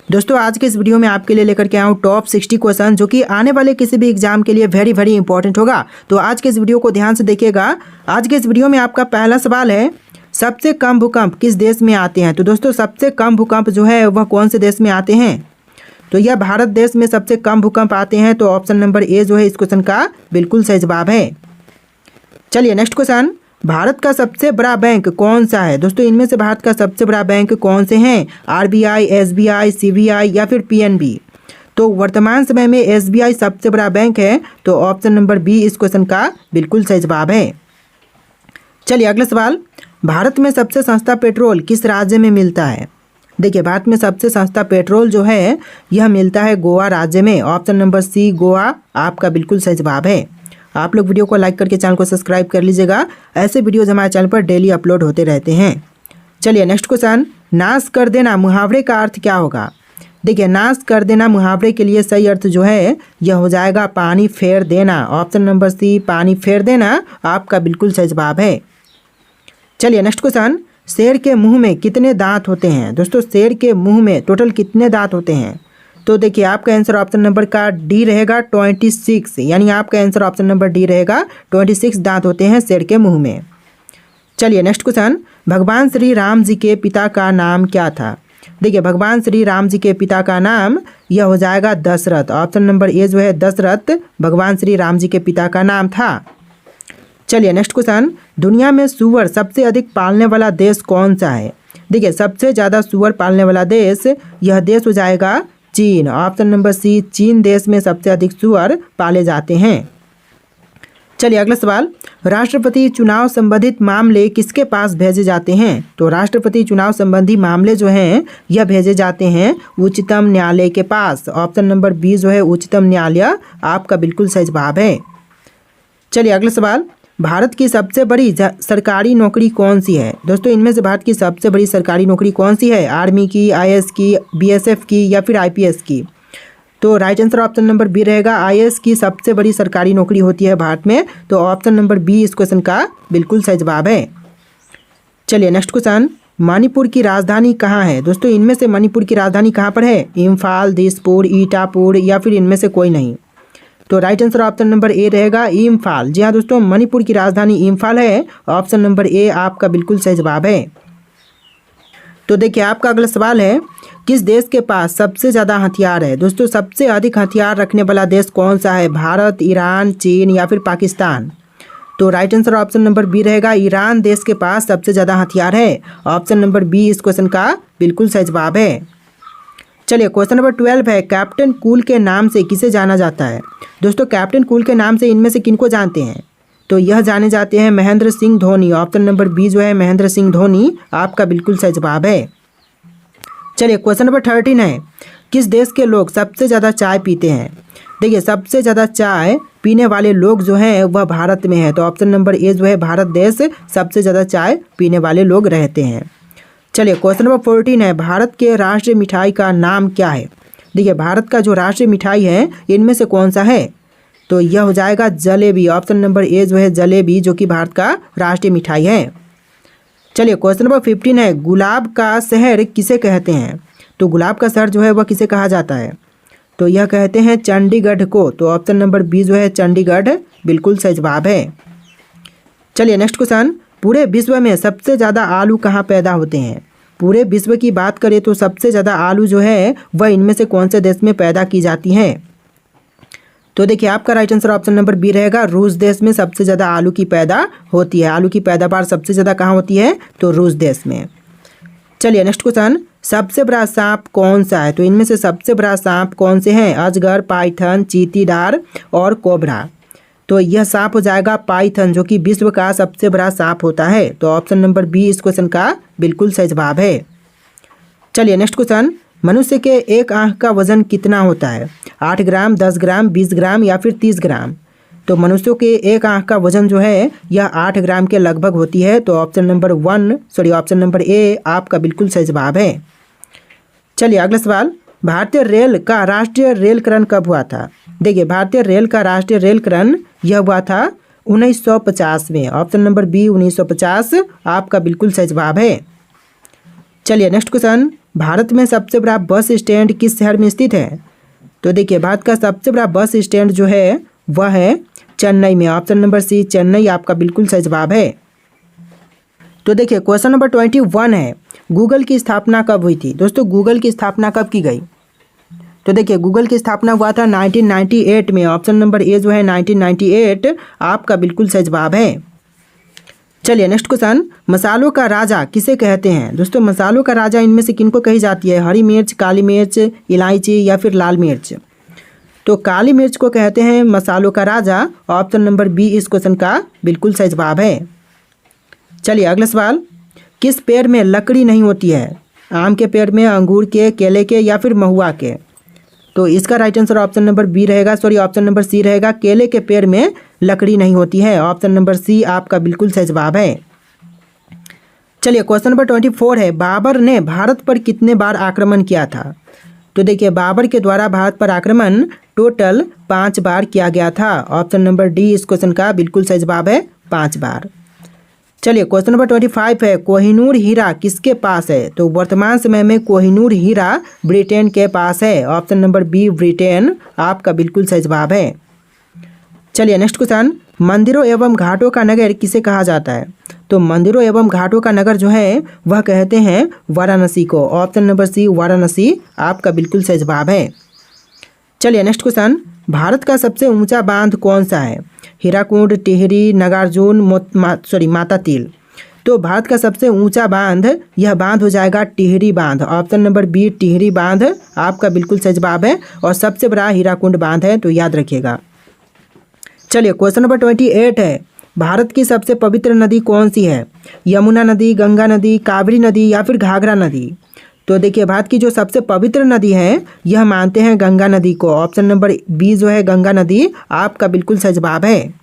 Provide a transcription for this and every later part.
दोस्तों आज के इस वीडियो में आपके लिए लेकर के आया हूँ टॉप 60 क्वेश्चन जो कि आने वाले किसी भी एग्जाम के लिए वेरी वेरी इंपॉर्टेंट होगा। तो आज के इस वीडियो को ध्यान से देखिएगा। आज के इस वीडियो में आपका पहला सवाल है, सबसे कम भूकंप किस देश में आते हैं। तो दोस्तों सबसे कम भूकंप जो है वह कौन से देश में आते हैं, तो यह भारत देश में सबसे कम भूकंप आते हैं। तो ऑप्शन नंबर ए जो है इस क्वेश्चन का बिल्कुल सही जवाब है। चलिए नेक्स्ट क्वेश्चन, भारत का सबसे बड़ा बैंक कौन सा है। दोस्तों इनमें से भारत का सबसे बड़ा बैंक कौन से हैं, आरबीआई, एसबीआई, सीबीआई या फिर पीएनबी। तो वर्तमान समय में एसबीआई सबसे बड़ा बैंक है। तो ऑप्शन नंबर बी इस क्वेश्चन का बिल्कुल सही जवाब है। चलिए अगला सवाल, भारत में सबसे सस्ता पेट्रोल किस राज्य में मिलता है। देखिए भारत में सबसे सस्ता पेट्रोल जो है यह मिलता है गोवा राज्य में। ऑप्शन नंबर सी गोवा आपका बिल्कुल सही जवाब है। आप लोग वीडियो को लाइक करके चैनल को सब्सक्राइब कर लीजिएगा, ऐसे वीडियोज हमारे चैनल पर डेली अपलोड होते रहते हैं। चलिए नेक्स्ट क्वेश्चन, नाश कर देना मुहावरे का अर्थ क्या होगा। देखिए नाश कर देना मुहावरे के लिए सही अर्थ जो है यह हो जाएगा पानी फेर देना। ऑप्शन नंबर सी पानी फेर देना आपका बिल्कुल सही जवाब है। चलिए नेक्स्ट क्वेश्चन, शेर के मुंह में कितने दांत होते हैं। दोस्तों शेर के मुंह में टोटल कितने दांत होते हैं। तो देखिए आपका आंसर ऑप्शन नंबर का डी रहेगा 26, यानी आपका आंसर ऑप्शन नंबर डी रहेगा 26 दांत होते हैं शेर के मुंह में। चलिए नेक्स्ट क्वेश्चन, भगवान श्री राम जी के पिता का नाम क्या था। देखिए भगवान श्री राम जी के पिता का नाम यह हो जाएगा दशरथ। ऑप्शन नंबर ए जो है दशरथ भगवान श्री राम जी के पिता का नाम था। चलिए नेक्स्ट क्वेश्चन, दुनिया में सूअर सबसे अधिक पालने वाला देश कौन सा है। देखिए सबसे ज़्यादा सूअर पालने वाला देश यह देश हो जाएगा चीन। ऑप्शन नंबर सी चीन देश में सबसे अधिक सूअर पाले जाते हैं। चलिए अगला सवाल, राष्ट्रपति चुनाव संबंधित मामले किसके पास भेजे जाते हैं। तो राष्ट्रपति चुनाव संबंधी मामले जो हैं यह भेजे जाते हैं उच्चतम न्यायालय के पास। ऑप्शन नंबर बी जो है उच्चतम न्यायालय आपका बिल्कुल सही जवाब है। चलिए अगला सवाल, भारत की सबसे बड़ी सरकारी नौकरी कौन सी है। दोस्तों इनमें से भारत की सबसे बड़ी सरकारी नौकरी कौन सी है, आर्मी की, आईएएस की, बीएसएफ की या फिर आईपीएस की। तो right answer option number B रहेगा, आईएएस की सबसे बड़ी सरकारी नौकरी होती है भारत में। तो ऑप्शन नंबर बी इस क्वेश्चन का बिल्कुल सही जवाब है। चलिए नेक्स्ट क्वेश्चन, मणिपुर की राजधानी कहाँ है। दोस्तों इनमें से मणिपुर की राजधानी कहाँ पर है, इम्फाल, दिसपुर, ईटापुर या फिर इनमें से कोई नहीं। तो right answer option number A रहेगा इम्फाल। जी हाँ दोस्तों मणिपुर की राजधानी इम्फाल है। ऑप्शन नंबर ए आपका बिल्कुल सही जवाब है। तो देखिए आपका अगला सवाल है, किस देश के पास सबसे ज़्यादा हथियार है। दोस्तों सबसे अधिक हथियार रखने वाला देश कौन सा है, भारत, ईरान, चीन या फिर पाकिस्तान। तो right answer option number B रहेगा, ईरान देश के पास सबसे ज़्यादा हथियार है। ऑप्शन नंबर बी इस क्वेश्चन का बिल्कुल सही जवाब है। चलिए क्वेश्चन नंबर 12 है, कैप्टन कूल के नाम से किसे जाना जाता है। दोस्तों कैप्टन कूल के नाम से इनमें से किनको जानते हैं। तो यह जाने जाते हैं Mahendra Singh Dhoni. Option number B जो है महेंद्र सिंह धोनी आपका बिल्कुल सही जवाब है। चलिए क्वेश्चन नंबर 13 है, किस देश के लोग सबसे ज़्यादा चाय पीते हैं। देखिए सबसे ज़्यादा चाय पीने वाले लोग जो हैं वह भारत में है। तो ऑप्शन नंबर ए जो है भारत देश सबसे ज़्यादा चाय पीने वाले लोग रहते हैं। चलिए क्वेश्चन नंबर 14 है, भारत के राष्ट्रीय मिठाई का नाम क्या है। देखिए भारत का जो राष्ट्रीय मिठाई है इनमें से कौन सा है। तो यह हो जाएगा जलेबी। ऑप्शन नंबर ए जो है जलेबी जो कि भारत का राष्ट्रीय मिठाई है। चलिए क्वेश्चन नंबर 15 है, गुलाब का शहर किसे कहते हैं। तो गुलाब का शहर जो है वह किसे कहा जाता है। तो यह कहते हैं चंडीगढ़ को। तो ऑप्शन नंबर बी जो है चंडीगढ़ बिल्कुल सही जवाब है। चलिए नेक्स्ट क्वेश्चन, पूरे विश्व में सबसे ज़्यादा आलू कहाँ पैदा होते हैं। पूरे विश्व की बात करें तो सबसे ज़्यादा आलू जो है वह इनमें से कौन से देश में पैदा की जाती हैं। तो देखिए आपका right answer option number B रहेगा, रूस देश में सबसे ज़्यादा आलू की पैदा होती है। आलू की पैदावार सबसे ज़्यादा कहाँ होती है, तो रूस देश में। चलिए नेक्स्ट क्वेश्चन, सबसे बड़ा सांप कौन सा है। तो इनमें से सबसे बड़ा सांप कौन से हैं, अजगर, पाइथन, चींटीदार और कोबरा। तो यह सांप हो जाएगा पाइथन जो कि विश्व का सबसे बड़ा सांप होता है। तो ऑप्शन नंबर बी इस क्वेश्चन का बिल्कुल सही जवाब है। चलिए नेक्स्ट क्वेश्चन, मनुष्य के एक आंख का वजन कितना होता है, 8 ग्राम, 10 ग्राम, 20 ग्राम या फिर 30 ग्राम। तो मनुष्यों के एक आंख का वजन जो है यह 8 ग्राम के लगभग होती है। तो ऑप्शन नंबर ए आपका बिल्कुल सही जवाब है। चलिए अगला सवाल, भारतीय रेल का राष्ट्रीय रेलकरण कब हुआ था। देखिए भारतीय रेल का राष्ट्रीय रेलकरण यह हुआ था 1950 में। ऑप्शन नंबर बी 1950 आपका बिल्कुल सही जवाब है। चलिए नेक्स्ट क्वेश्चन, भारत में सबसे बड़ा बस स्टैंड किस शहर में स्थित है? तो देखिए भारत का सबसे बड़ा बस स्टैंड जो है वह है चेन्नई में। ऑप्शन नंबर सी चेन्नई आपका बिल्कुल सही जवाब है। तो देखिए क्वेश्चन नंबर 21 है, गूगल की स्थापना कब हुई थी? दोस्तों गूगल की स्थापना कब की गई? तो देखिए गूगल की स्थापना हुआ था 1998 में। ऑप्शन नंबर ए जो है 1998 आपका बिल्कुल सही जवाब है। चलिए नेक्स्ट क्वेश्चन, मसालों का राजा किसे कहते हैं? दोस्तों मसालों का राजा इनमें से किनको कही जाती है? हरी मिर्च, काली मिर्च, इलायची या फिर लाल मिर्च? तो काली मिर्च को कहते हैं मसालों का राजा। ऑप्शन नंबर बी इस क्वेश्चन का बिल्कुल सही जवाब है। चलिए अगला सवाल, किस पेड़ में लकड़ी नहीं होती है? आम के पेड़ में, अंगूर के, केले के या फिर महुआ के? तो इसका right answer option number B रहेगा, ऑप्शन नंबर सी रहेगा, केले के पेड़ में लकड़ी नहीं होती है। ऑप्शन नंबर सी आपका बिल्कुल सही जवाब है। चलिए क्वेश्चन नंबर 24 है, बाबर ने भारत पर कितने बार आक्रमण किया था? तो देखिए बाबर के द्वारा भारत पर आक्रमण टोटल 5 बार किया गया था। ऑप्शन नंबर डी इस क्वेश्चन का बिल्कुल सही जवाब है, 5 बार। चलिए क्वेश्चन नंबर 25 है, कोहिनूर हीरा किसके पास है? तो वर्तमान समय में कोहिनूर हीरा ब्रिटेन के पास है। ऑप्शन नंबर बी ब्रिटेन आपका बिल्कुल सही जवाब है। चलिए नेक्स्ट क्वेश्चन, मंदिरों एवं घाटों का नगर किसे कहा जाता है? तो मंदिरों एवं घाटों का नगर जो है वह कहते हैं वाराणसी को। ऑप्शन नंबर सी वाराणसी आपका बिल्कुल सही जवाब है। चलिए नेक्स्ट क्वेश्चन, भारत का सबसे ऊंचा बांध कौन सा है? हीराकुंड, टिहरी, नागार्जुन, माता तिल? तो भारत का सबसे ऊंचा बांध, यह बांध हो जाएगा टिहरी बांध। ऑप्शन नंबर बी टिहरी बांध आपका बिल्कुल सही जवाब है। और सबसे बड़ा हीराकुंड बांध है, तो याद रखिएगा। चलिए क्वेश्चन नंबर 28 है, भारत की सबसे पवित्र नदी कौन सी है? यमुना नदी, गंगा नदी, कावेरी नदी या फिर घाघरा नदी? तो देखिए भारत की जो सबसे पवित्र नदी है यह मानते हैं गंगा नदी को। ऑप्शन नंबर बी जो है गंगा नदी आपका बिल्कुल सही जवाब है।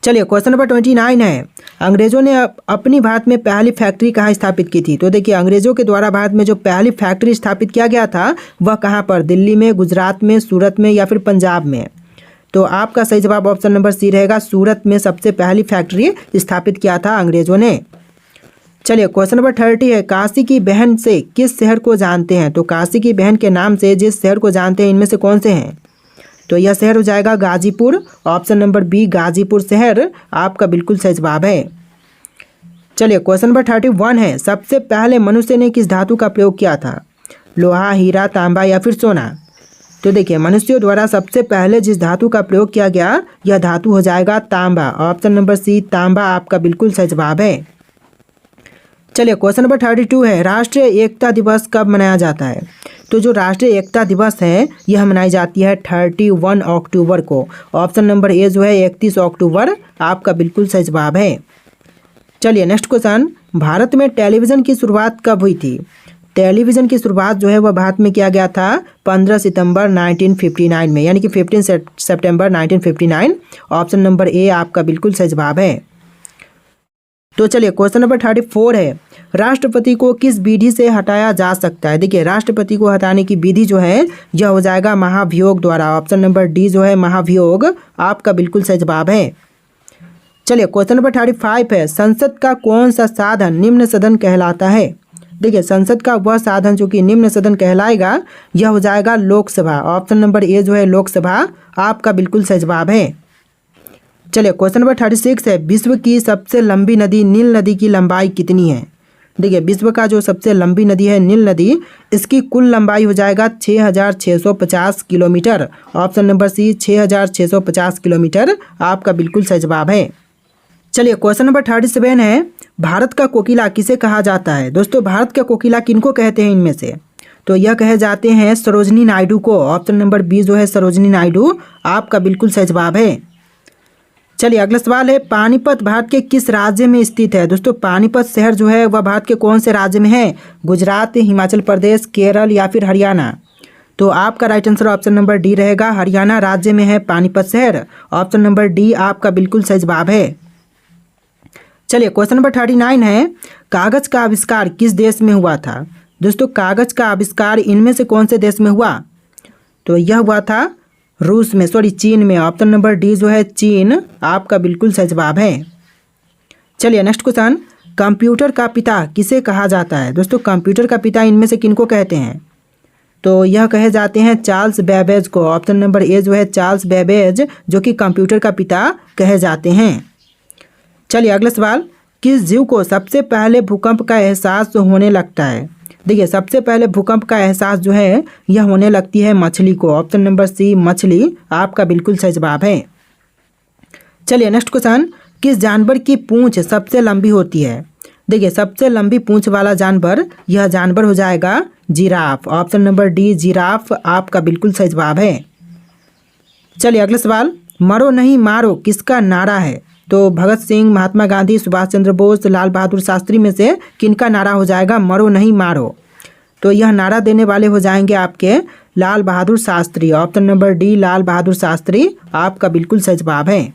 चलिए क्वेश्चन नंबर 29 है, अंग्रेजों ने अपनी भारत में पहली फैक्ट्री कहाँ स्थापित की थी? तो देखिए अंग्रेजों के द्वारा भारत में जो पहली फैक्ट्री स्थापित किया गया था वह कहाँ पर? दिल्ली में, गुजरात में, सूरत में या फिर पंजाब में? तो आपका सही जवाब ऑप्शन नंबर सी रहेगा, सूरत में सबसे पहली फैक्ट्री स्थापित किया था अंग्रेजों ने। चलिए क्वेश्चन नंबर 30 है, काशी की बहन से किस शहर को जानते हैं? तो काशी की बहन के नाम से जिस शहर को जानते हैं इनमें से कौन से हैं? तो यह शहर हो जाएगा Ghazipur. Option number B Ghazipur शहर आपका बिल्कुल सही जवाब है। चलिए क्वेश्चन नंबर 31 है, सबसे पहले मनुष्य ने किस धातु का प्रयोग किया था? लोहा, हीरा, तांबा या फिर सोना? तो देखिए मनुष्यों द्वारा सबसे पहले जिस धातु का प्रयोग किया गया यह धातु हो जाएगा तांबा। ऑप्शन नंबर सी तांबा आपका बिल्कुल सही जवाब है। चलिए क्वेश्चन नंबर 32 है, राष्ट्रीय एकता दिवस कब मनाया जाता है? तो जो राष्ट्रीय एकता दिवस है यह मनाई जाती है 31 अक्टूबर को। ऑप्शन नंबर ए जो है 31 अक्टूबर आपका बिल्कुल सही जवाब है। चलिए नेक्स्ट क्वेश्चन, भारत में टेलीविज़न की शुरुआत कब हुई थी? टेलीविज़न की शुरुआत जो है वह भारत में किया गया था 15 सितंबर 1959 में, यानी कि 15 सितंबर 1959। ऑप्शन नंबर ए आपका बिल्कुल सही जवाब है। तो चलिए क्वेश्चन नंबर 34 है, राष्ट्रपति को किस विधि से हटाया जा सकता है? देखिए राष्ट्रपति को हटाने की विधि जो है यह हो जाएगा महाभियोग द्वारा। ऑप्शन नंबर डी जो है महाभियोग आपका बिल्कुल सही जवाब है। चलिए क्वेश्चन नंबर 35 है, संसद का कौन सा साधन निम्न सदन कहलाता है? देखिए संसद का वह साधन जो कि निम्न सदन कहलाएगा यह हो जाएगा लोकसभा। ऑप्शन नंबर ए जो है लोकसभा आपका बिल्कुल सही जवाब है। चलिए क्वेश्चन नंबर 36 है, विश्व की सबसे लंबी नदी नील नदी की लंबाई कितनी है? देखिए विश्व का जो सबसे लंबी नदी है नील नदी, इसकी कुल लंबाई हो जाएगा 6650 kilometre. Option number C 6650 kilometre आपका बिल्कुल सही जवाब है। चलिए क्वेश्चन नंबर 37 है, भारत का कोकिला किसे कहा जाता है? दोस्तों भारत का कोकिला किनको कहते हैं इनमें से? तो यह कहे जाते हैं सरोजनी नायडू को। ऑप्शन नंबर बी जो है सरोजनी नायडू आपका बिल्कुल सही जवाब है। चलिए अगला सवाल है, पानीपत भारत के किस राज्य में स्थित है? दोस्तों पानीपत शहर जो है वह भारत के कौन से राज्य में है? गुजरात, हिमाचल प्रदेश, केरल या फिर हरियाणा? तो आपका right answer option number D रहेगा, हरियाणा राज्य में है पानीपत शहर। ऑप्शन नंबर डी आपका बिल्कुल सही जवाब है। चलिए क्वेश्चन नंबर 39 है, कागज का आविष्कार किस देश में हुआ था? दोस्तों कागज का आविष्कार इनमें से कौन से देश में हुआ? तो यह हुआ था रूस में, चीन में। ऑप्शन नंबर डी जो है चीन आपका बिल्कुल सही जवाब है। चलिए नेक्स्ट क्वेश्चन, कंप्यूटर का पिता किसे कहा जाता है? दोस्तों कंप्यूटर का पिता इनमें से किनको कहते हैं? तो यह कहे जाते हैं चार्ल्स बेबेज को। ऑप्शन नंबर ए जो है चार्ल्स बेबेज, जो कि कंप्यूटर का पिता कहे जाते हैं। चलिए अगला सवाल, किस जीव को सबसे पहले भूकंप का एहसास होने लगता है? देखिए सबसे पहले भूकंप का एहसास जो है यह होने लगती है मछली को। ऑप्शन नंबर सी मछली आपका बिल्कुल सही जवाब है। चलिए नेक्स्ट क्वेश्चन, किस जानवर की पूंछ सबसे लंबी होती है? देखिए सबसे लंबी पूंछ वाला जानवर, यह जानवर हो जाएगा giraffe. Option number D giraffe आपका बिल्कुल सही जवाब है। चलिए अगला सवाल, मरो नहीं मारो किसका नारा है? तो भगत सिंह, महात्मा गांधी, सुभाष चंद्र बोस, लाल बहादुर शास्त्री में से किनका नारा हो जाएगा मरो नहीं मारो? तो यह नारा देने वाले हो जाएंगे आपके Lal Bahadur Shastri. Option number D Lal Bahadur Shastri आपका बिल्कुल सही जवाब है।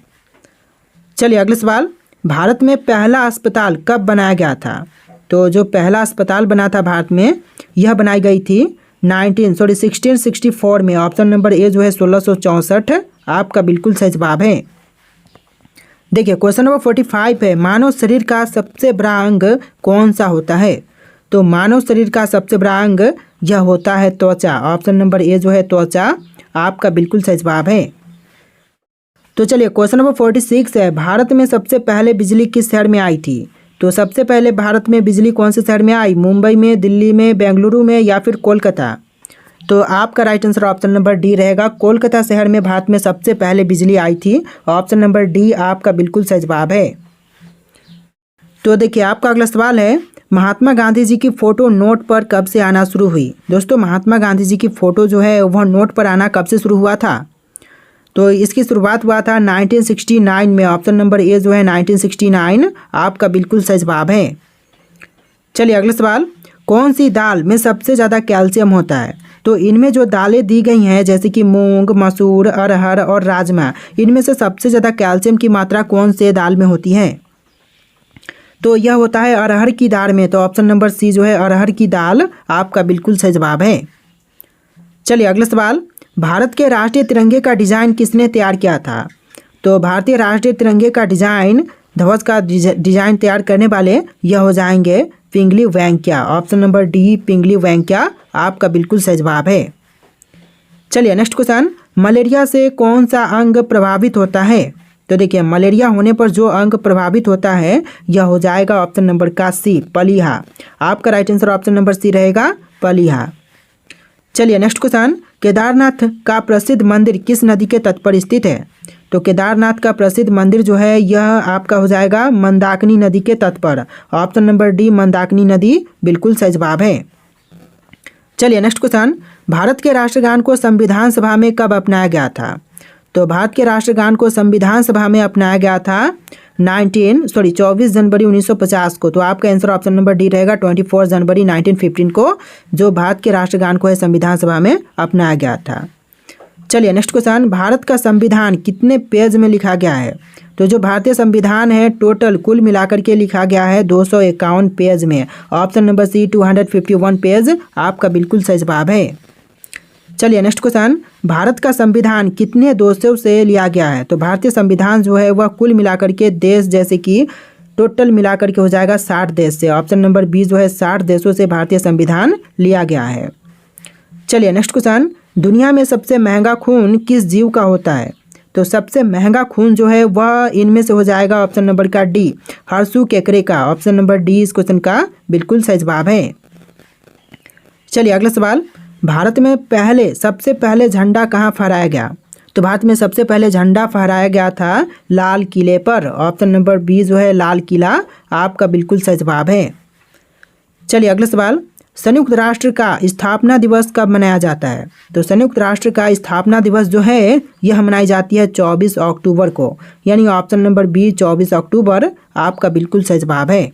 चलिए अगला सवाल, भारत में पहला अस्पताल कब बनाया गया था? तो जो पहला अस्पताल बना था भारत में, यह बनाई गई थी 1664 में। ऑप्शन नंबर ए जो है 1664 आपका बिल्कुल सही जवाब है। देखिए क्वेश्चन नंबर 45 है, मानव शरीर का सबसे बड़ा अंग कौन सा होता है? तो मानव शरीर का सबसे बड़ा अंग यह होता है त्वचा। ऑप्शन नंबर ए जो है त्वचा आपका बिल्कुल सही जवाब है। तो चलिए क्वेश्चन नंबर 46 है, भारत में सबसे पहले बिजली किस शहर में आई थी? तो सबसे पहले भारत में बिजली कौन से शहर में आई? मुंबई में, दिल्ली में, बेंगलुरु में या फिर कोलकाता? तो आपका right answer option number D रहेगा, कोलकाता शहर में भारत में सबसे पहले बिजली आई थी। ऑप्शन नंबर डी आपका बिल्कुल सही जवाब है। तो देखिए आपका अगला सवाल है, महात्मा गांधी जी की फ़ोटो नोट पर कब से आना शुरू हुई? दोस्तों महात्मा गांधी जी की फ़ोटो जो है वह नोट पर आना कब से शुरू हुआ था? तो इसकी शुरुआत हुआ था 1969 में। ऑप्शन नंबर ए जो है 1969 आपका बिल्कुल सही जवाब है। चलिए अगला सवाल, कौन सी दाल में सबसे ज़्यादा कैल्शियम होता है? तो इनमें जो दालें दी गई हैं जैसे कि मूंग, मसूर, अरहर और राजमा, इनमें से सबसे ज़्यादा कैल्शियम की मात्रा कौन से दाल में होती है? तो यह होता है अरहर की दाल में। तो ऑप्शन नंबर सी जो है अरहर की दाल आपका बिल्कुल सही जवाब है। चलिए अगला सवाल, भारत के राष्ट्रीय तिरंगे का डिज़ाइन किसने तैयार किया था? तो भारतीय राष्ट्रीय तिरंगे का डिज़ाइन, ध्वज का डिज़ाइन तैयार करने वाले यह हो जाएंगे पिंगली वेंकैया। ऑप्शन नंबर डी पिंगली वेंकैया आपका बिल्कुल सही जवाब है। चलिए नेक्स्ट क्वेश्चन, मलेरिया से कौन सा अंग प्रभावित होता है? तो देखिए मलेरिया होने पर जो अंग प्रभावित होता है यह हो जाएगा ऑप्शन नंबर का सी पलीहा। आपका right answer option number C रहेगा पलीहा। चलिए नेक्स्ट क्वेश्चन, केदारनाथ का प्रसिद्ध मंदिर किस नदी के तट पर स्थित है? तो केदारनाथ का प्रसिद्ध मंदिर जो है यह आपका हो जाएगा मंदाकिनी नदी के तट पर। ऑप्शन नंबर डी मंदाकिनी नदी बिल्कुल सही जवाब है। चलिए नेक्स्ट क्वेश्चन, भारत के राष्ट्रगान को संविधान सभा में कब अपनाया गया था? तो भारत के राष्ट्रगान को संविधान सभा में अपनाया गया था 24 जनवरी 1950 को। तो आपका आंसर ऑप्शन नंबर डी रहेगा 24 जनवरी 1915 को जो भारत के राष्ट्रगान को है संविधान सभा में अपनाया गया था। चलिए नेक्स्ट क्वेश्चन, भारत का संविधान कितने पेज में लिखा गया है? तो जो भारतीय संविधान है टोटल कुल मिलाकर के लिखा गया है 251 पेज में। ऑप्शन नंबर सी 251 पेज आपका बिल्कुल सही जवाब है। चलिए नेक्स्ट क्वेश्चन, भारत का संविधान कितने देशों से लिया गया है? तो भारतीय संविधान जो है वह कुल मिलाकर के देश जैसे कि टोटल मिलाकर के हो जाएगा 60 देश से। ऑप्शन नंबर बी जो है 60 देशों से भारतीय संविधान लिया गया है। चलिए नेक्स्ट क्वेश्चन, दुनिया में सबसे महंगा खून किस जीव का होता है? तो सबसे महंगा खून जो है वह इनमें से हो जाएगा ऑप्शन नंबर का डी हर्षु केकरे का। ऑप्शन नंबर डी इस क्वेश्चन का बिल्कुल सही जवाब है। चलिए अगला सवाल, भारत में सबसे पहले झंडा कहाँ फहराया गया? तो भारत में सबसे पहले झंडा फहराया गया था लाल किले पर। ऑप्शन नंबर बी जो है लाल किला आपका बिल्कुल सही जवाब है। चलिए अगला सवाल, संयुक्त राष्ट्र का स्थापना दिवस कब मनाया जाता है? तो संयुक्त राष्ट्र का स्थापना दिवस जो है यह मनाई जाती है 24 अक्टूबर को, यानी ऑप्शन नंबर बी 24 अक्टूबर आपका बिल्कुल सही जवाब है।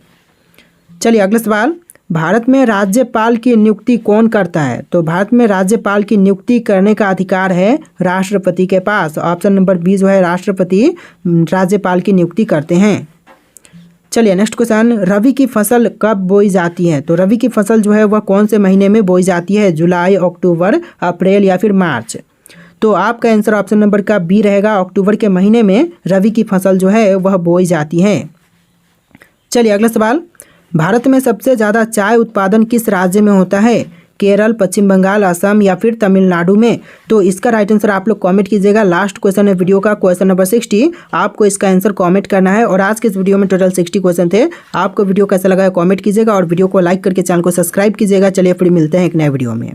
चलिए अगला सवाल, भारत में राज्यपाल की नियुक्ति कौन करता है? तो भारत में राज्यपाल की नियुक्ति करने का अधिकार है राष्ट्रपति के पास। ऑप्शन नंबर बी जो है राष्ट्रपति राज्यपाल की नियुक्ति करते हैं। चलिए नेक्स्ट क्वेश्चन, रबी की फसल कब बोई जाती है? तो रबी की फसल जो है वह कौन से महीने में बोई जाती है? जुलाई, अक्टूबर, अप्रैल या फिर मार्च? तो आपका आंसर ऑप्शन नंबर का बी रहेगा, अक्टूबर के महीने में रबी की फसल जो है वह बोई जाती है। चलिए अगला सवाल, भारत में सबसे ज़्यादा चाय उत्पादन किस राज्य में होता है? केरल, पश्चिम बंगाल, असम या फिर तमिलनाडु में? तो इसका राइट आंसर आप लोग कमेंट कीजिएगा। लास्ट क्वेश्चन है वीडियो का, क्वेश्चन नंबर 60। आपको इसका आंसर कमेंट करना है। और आज के इस वीडियो में टोटल 60 क्वेश्चन थे। आपको वीडियो कैसा लगा है कमेंट कीजिएगा और वीडियो को लाइक करके चैनल को सब्सक्राइब कीजिएगा। चलिए फिर मिलते हैं एक नए वीडियो में।